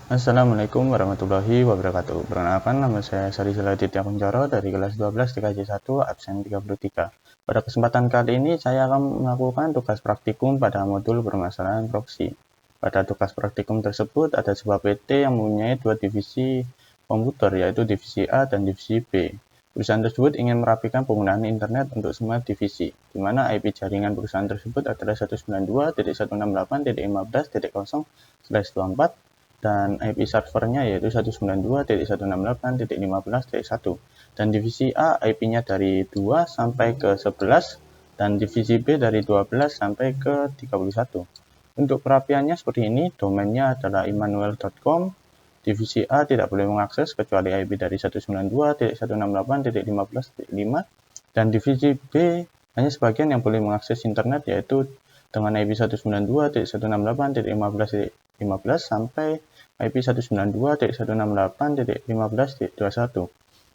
Assalamualaikum warahmatullahi wabarakatuh. Perkenalkan, nama saya Sarisila Ditya Kuncoro dari kelas 12 TKJ1 absen 33. Pada kesempatan kali ini saya akan melakukan tugas praktikum pada modul permasalahan proksi. Pada tugas praktikum tersebut ada sebuah PT yang mempunyai dua divisi komputer, yaitu divisi A dan divisi B. Perusahaan tersebut ingin merapikan penggunaan internet untuk semua divisi, di mana IP jaringan perusahaan tersebut adalah 192.168.15.0/24 dan IP servernya yaitu 192.168.15.1, dan divisi A IP-nya dari 2 sampai ke 11 dan divisi B dari 12 sampai ke 31. Untuk perapiannya seperti ini, domainnya adalah immanuel.com. Divisi A tidak boleh mengakses kecuali IP dari 192.168.15.5, dan divisi B hanya sebagian yang boleh mengakses internet, yaitu dengan IP 192.168.15.15 sampai IP 192.168.15.21.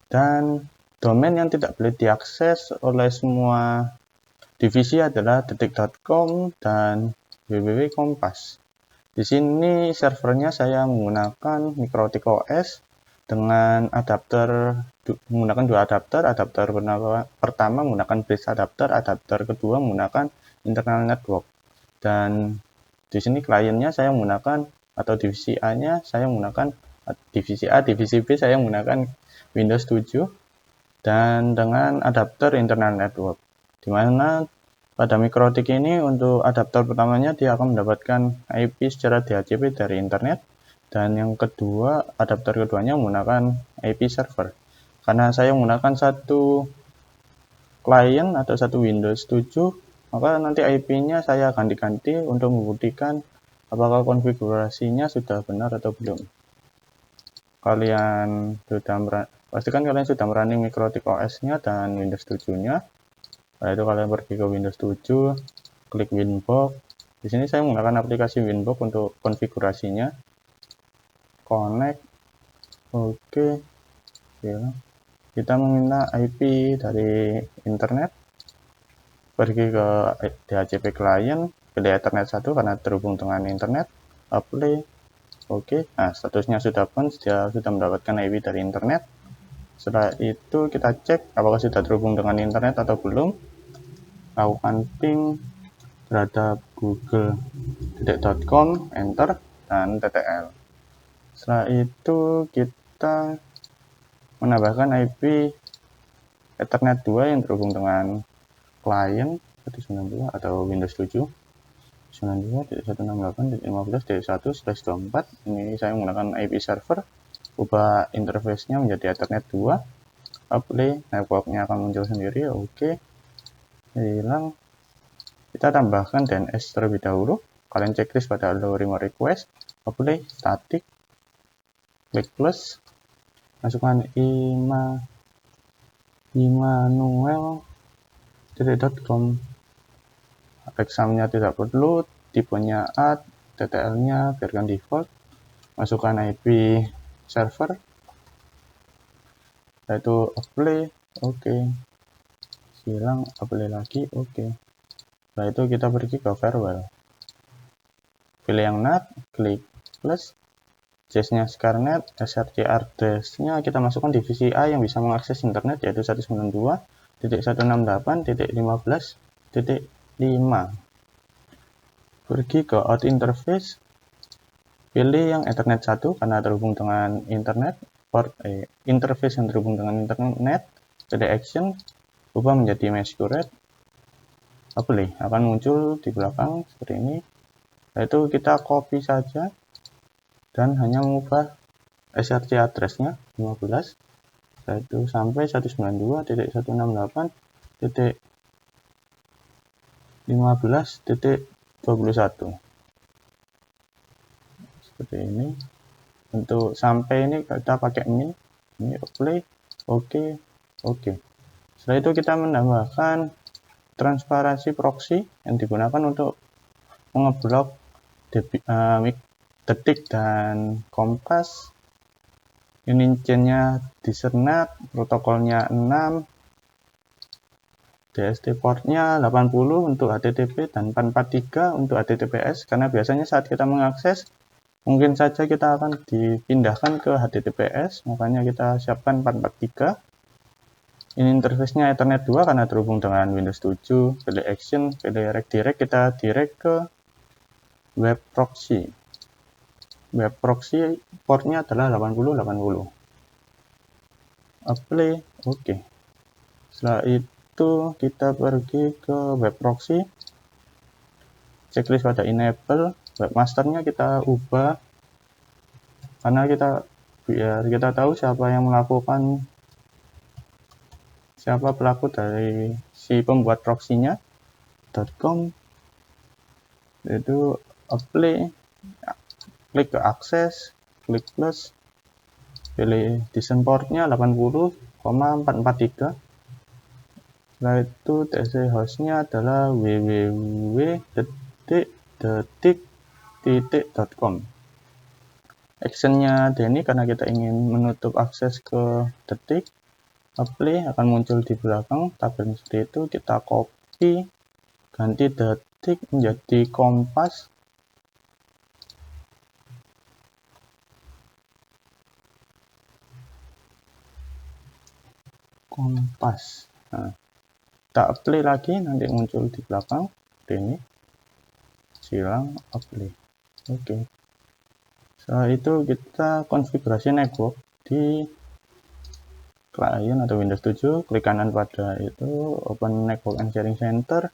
Dan domain yang tidak boleh diakses oleh semua divisi adalah detik.com dan www.kompas. Di sini servernya saya menggunakan Mikrotik OS dengan menggunakan dua adapter. Adapter pertama menggunakan bridge adapter, adapter kedua menggunakan internal network. Dan di sini kliennya saya menggunakan, atau divisi A-nya saya menggunakan divisi A, divisi B saya menggunakan Windows 7 dan dengan adapter internal network. Di mana pada Mikrotik ini untuk adapter pertamanya dia akan mendapatkan IP secara DHCP dari internet, dan yang kedua adapter keduanya menggunakan IP server. Karena saya menggunakan satu klien atau satu Windows 7, maka nanti IP-nya saya ganti-ganti untuk membuktikan apakah konfigurasinya sudah benar atau belum. Pastikan kalian sudah merunning Mikrotik OS-nya dan Windows 7-nya. Setelah itu kalian pergi ke Windows 7, klik Winbox. Di sini saya menggunakan aplikasi Winbox untuk konfigurasinya. Connect, oke. Kita meminta IP dari internet. Pergi ke DHCP client, pilih Ethernet 1 karena terhubung dengan internet. Apply, oke. Nah, statusnya sudah pun, dia sudah mendapatkan IP dari internet. Setelah itu kita cek apakah sudah terhubung dengan internet atau belum. Lakukan ping terhadap google.com, enter, dan ttl. Setelah itu kita menambahkan IP Ethernet 2 yang terhubung dengan klien 192 atau Windows 7 92.168.15.1/24. Ini saya menggunakan IP server. Ubah interface-nya menjadi Ethernet 2. Apply, network-nya akan muncul sendiri. Oke. Hilang. Kita tambahkan DNS terlebih dahulu. Kalian checklist pada allow remote request. Apply, static. Klik plus. Masukkan immanuel.com. Examnya tidak perlu, tipenya add, ttl-nya biarkan default. Masukkan IP server. Yaitu apply, oke. Hilang, apply lagi, oke. Setelah itu kita pergi ke firewall. Pilih yang NAT, klik plus. JAS-nya Scarnet, SRC address-nya kita masukkan divisi A yang bisa mengakses internet, yaitu 192.168.15.5. Pergi ke out interface, pilih yang Ethernet 1 karena terhubung dengan internet, interface yang terhubung dengan internet, pilih action, ubah menjadi masquerade. Apply, akan muncul di belakang seperti ini. Yaitu kita copy saja dan hanya mengubah SRC address-nya 15, yaitu sampai 192.168.15.21. Seperti ini. Untuk sampai ini kita pakai min. Ini apply, oke, oke. Setelah itu kita menambahkan transparansi proxy yang digunakan untuk mengeblok detik dan kompas. Unit chain-nya disernat, protokolnya 6, DST port-nya 80 untuk HTTP dan 443 untuk HTTPS, karena biasanya saat kita mengakses Mungkin saja kita akan dipindahkan ke HTTPS, makanya kita siapkan 443. Ini interface-nya Ethernet 2 karena terhubung dengan Windows 7, pilih Action, pilih Redirect, kita direct ke web proxy. Web proxy portnya adalah 8080. Apply, oke. Setelah itu kita pergi ke web proxy, checklist pada enable, webmasternya kita ubah karena biar kita tahu siapa pelaku dari si pembuat proxy-nya. .com, itu apply, klik ke akses, klik plus, pilih design portnya 80,443. Setelah itu TC hostnya adalah www.detik.com. Actionnya Denny karena kita ingin menutup akses ke detik. Apply akan muncul di belakang tabel seperti itu. Kita copy, ganti detik menjadi kompas. Nah, kita apply lagi, nanti muncul di belakang ini. Silang apply. Oke. Setelah itu kita konfigurasi network di klien atau Windows 7, klik kanan pada itu, open network and sharing center,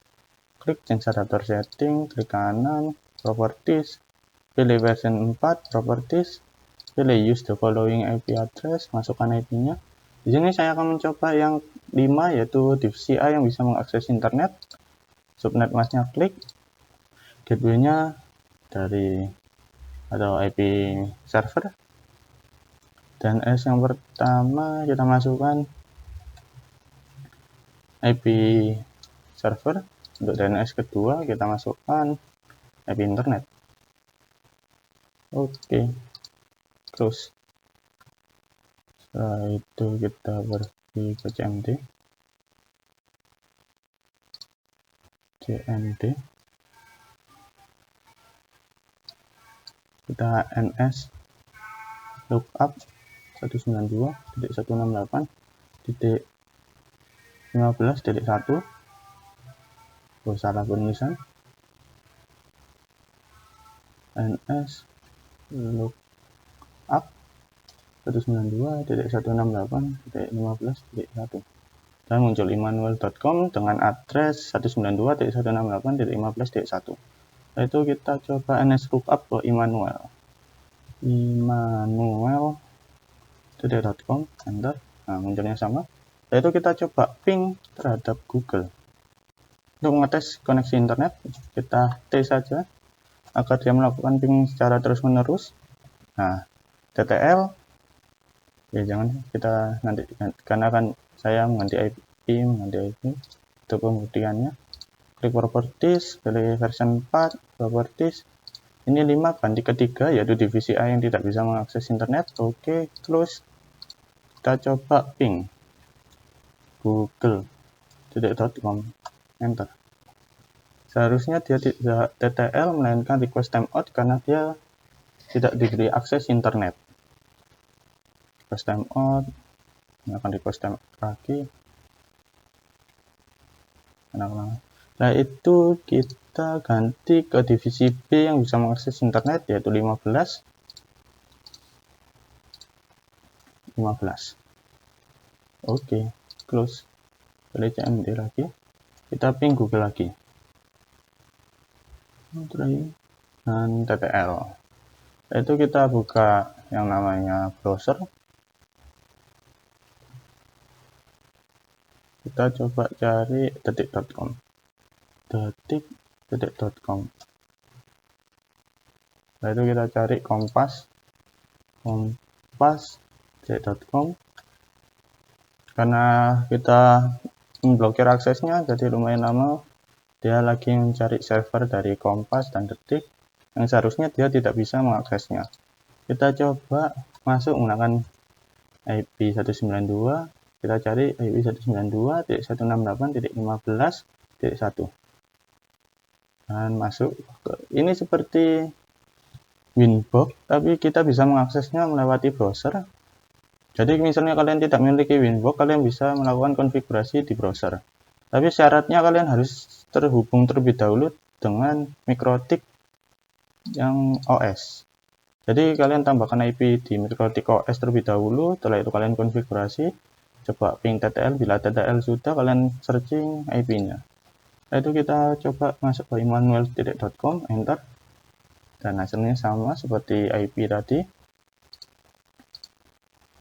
klik change adapter setting, klik kanan, properties, pilih version 4, properties, pilih use the following IP address, masukkan IP-nya. Di sini saya akan mencoba yang 5, yaitu divisi A yang bisa mengakses internet. Subnet masnya klik, gateway-nya dari atau IP server. DNS yang pertama kita masukkan IP server. Untuk DNS kedua kita masukkan IP internet. Oke, close. Setelah itu kita pergi ke CMD. Kita ns lookup 192.168.15.1. Salah penulisan. ns lookup 192.168.15.1 dan muncul immanuel.com dengan address 192.168.15.1. Setelah itu kita coba ns lookup ke immanuel.com, enter. Nah, munculnya sama. Setelah itu kita coba ping terhadap Google. Untuk mengetes koneksi internet, kita T saja agar dia melakukan ping secara terus-menerus. Nah, TTL, ya jangan, kita nanti, karena kan saya mengganti IP. Untuk pembuktiannya, klik properties, pilih version 4, properties. Ini 5, ganti ketiga, yaitu divisi A yang tidak bisa mengakses internet. Oke, close. Kita coba ping google.com, enter. Seharusnya dia tidak TTL melainkan request timeout karena dia tidak diberi akses internet. Request timeout, akan request timeout lagi. Nah, itu kita ganti ke divisi B yang bisa mengakses internet, yaitu 15. Oke, close. Pilih CMD lagi. Kita ping Google lagi. Dan TTL. Itu kita buka yang namanya browser. Kita coba cari detik.com. detik.com. Setelah itu kita cari kompas.com. Karena kita memblokir aksesnya, jadi lumayan lama. Dia lagi mencari server dari Kompas dan Detik yang seharusnya dia tidak bisa mengaksesnya. Kita coba masuk menggunakan IP 192. Kita cari IP 192.168.15.1 dan masuk. Ini seperti Winbox, tapi kita bisa mengaksesnya melewati browser. Jadi misalnya kalian tidak memiliki Winbox, kalian bisa melakukan konfigurasi di browser. Tapi syaratnya kalian harus terhubung terlebih dahulu dengan MikroTik yang OS. Jadi kalian tambahkan IP di MikroTik OS terlebih dahulu, setelah itu kalian konfigurasi, coba ping TTL, bila TTL sudah kalian searching IP-nya. Setelah itu kita coba masuk ke immanuel.com, enter, dan hasilnya sama seperti IP tadi.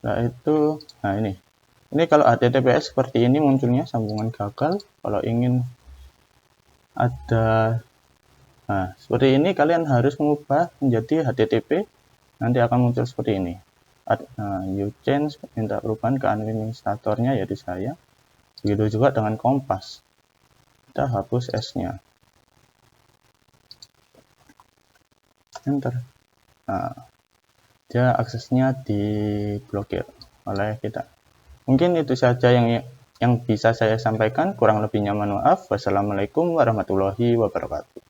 Setelah itu, nah ini kalau HTTPS seperti ini munculnya sambungan gagal. Kalau ingin ada, nah seperti ini kalian harus mengubah menjadi HTTP, nanti akan muncul seperti ini. Nah, you change, minta perubahan ke administratornya yaitu saya. Begitu juga dengan Kompas, kita hapus S-nya, enter. Nah, dia aksesnya diblokir oleh kita. Mungkin itu saja yang bisa saya sampaikan, kurang lebihnya mohon maaf. Wassalamualaikum warahmatullahi wabarakatuh.